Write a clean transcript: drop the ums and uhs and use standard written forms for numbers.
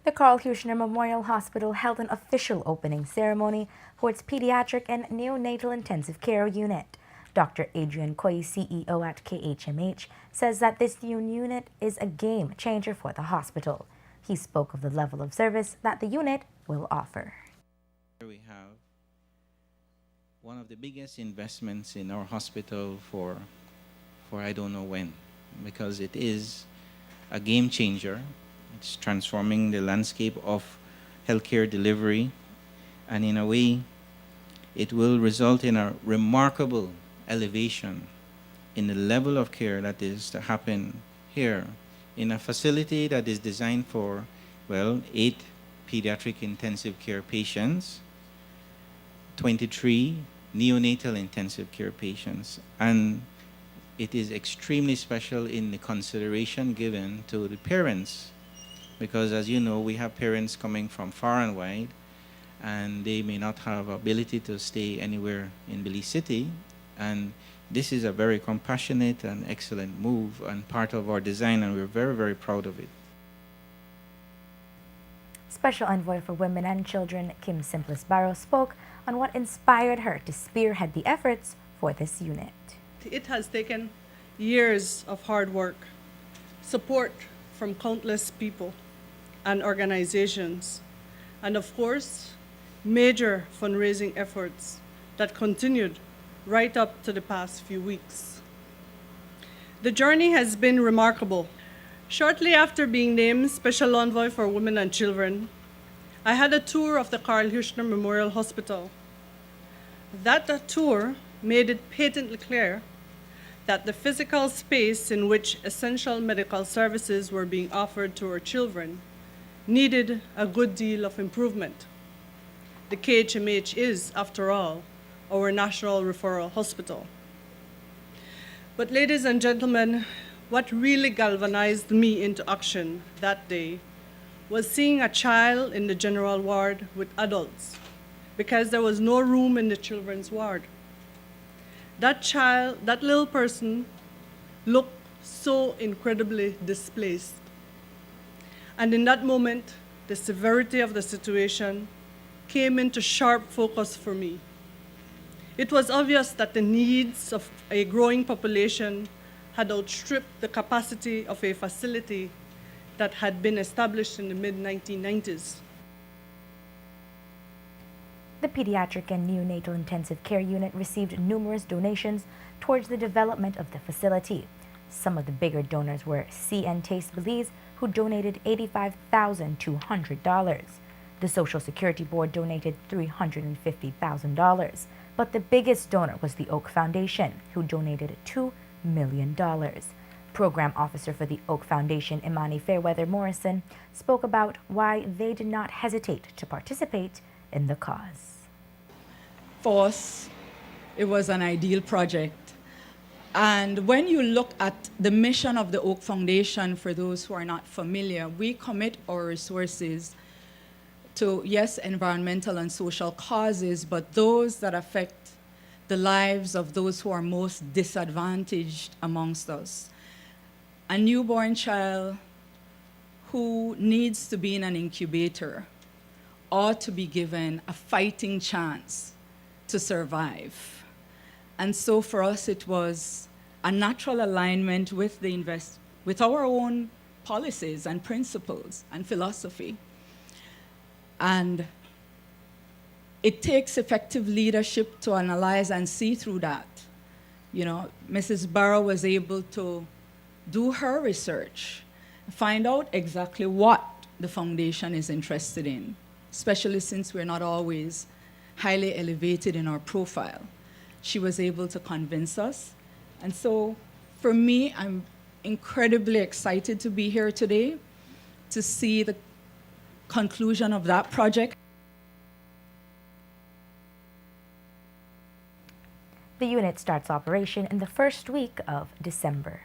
The Carl Huschner Memorial Hospital held an official opening ceremony for its Pediatric and Neonatal Intensive Care Unit. Dr. Adrian Koyi, CEO at KHMH, says that this new unit is a game changer for the hospital. He spoke of the level of service that the unit will offer. Here we have one of the biggest investments in our hospital for I don't know when, because it is a game changer. It's transforming the landscape of healthcare delivery, and in a way, it will result in a remarkable elevation in the level of care that is to happen here in a facility that is designed for, well, 8 pediatric intensive care patients, 23 neonatal intensive care patients, and it is extremely special in the consideration given to the parents, because as you know, we have parents coming from far and wide, and they may not have ability to stay anywhere in Belize City, and this is a very compassionate and excellent move and part of our design, and we're very, very proud of it. Special Envoy for Women and Children Kim Simplis Barrow spoke on what inspired her to spearhead the efforts for this unit. It has taken years of hard work, support from countless people and organizations, and of course, major fundraising efforts that continued right up to the past few weeks. The journey has been remarkable. Shortly after being named Special Envoy for Women and Children, I had a tour of the Carl Huschner Memorial Hospital. That tour made it patently clear that the physical space in which essential medical services were being offered to our children needed a good deal of improvement. The KHMH is, after all, our national referral hospital. But ladies and gentlemen, what really galvanized me into action that day was seeing a child in the general ward with adults, because there was no room in the children's ward. That child, that little person, looked so incredibly displaced. And in that moment, the severity of the situation came into sharp focus for me. It was obvious that the needs of a growing population had outstripped the capacity of a facility that had been established in the mid-1990s. The Pediatric and Neonatal Intensive Care Unit received numerous donations towards the development of the facility. Some of the bigger donors were See and Taste Belize, who donated $85,200. The Social Security Board donated $350,000. But the biggest donor was the Oak Foundation, who donated $2 million. Program Officer for the Oak Foundation, Imani Fairweather Morrison, spoke about why they did not hesitate to participate in the cause. For us, it was an ideal project. And when you look at the mission of the Oak Foundation, for those who are not familiar, we commit our resources to, yes, environmental and social causes, but those that affect the lives of those who are most disadvantaged amongst us. A newborn child who needs to be in an incubator ought to be given a fighting chance to survive. And so for us, it was a natural alignment with with our own policies and principles and philosophy. And it takes effective leadership to analyze and see through that. You know, Mrs. Barrow was able to do her research, find out exactly what the foundation is interested in, especially since we're not always highly elevated in our profile. She was able to convince us. And so for me, I'm incredibly excited to be here today to see the conclusion of that project. The unit starts operation in the first week of December.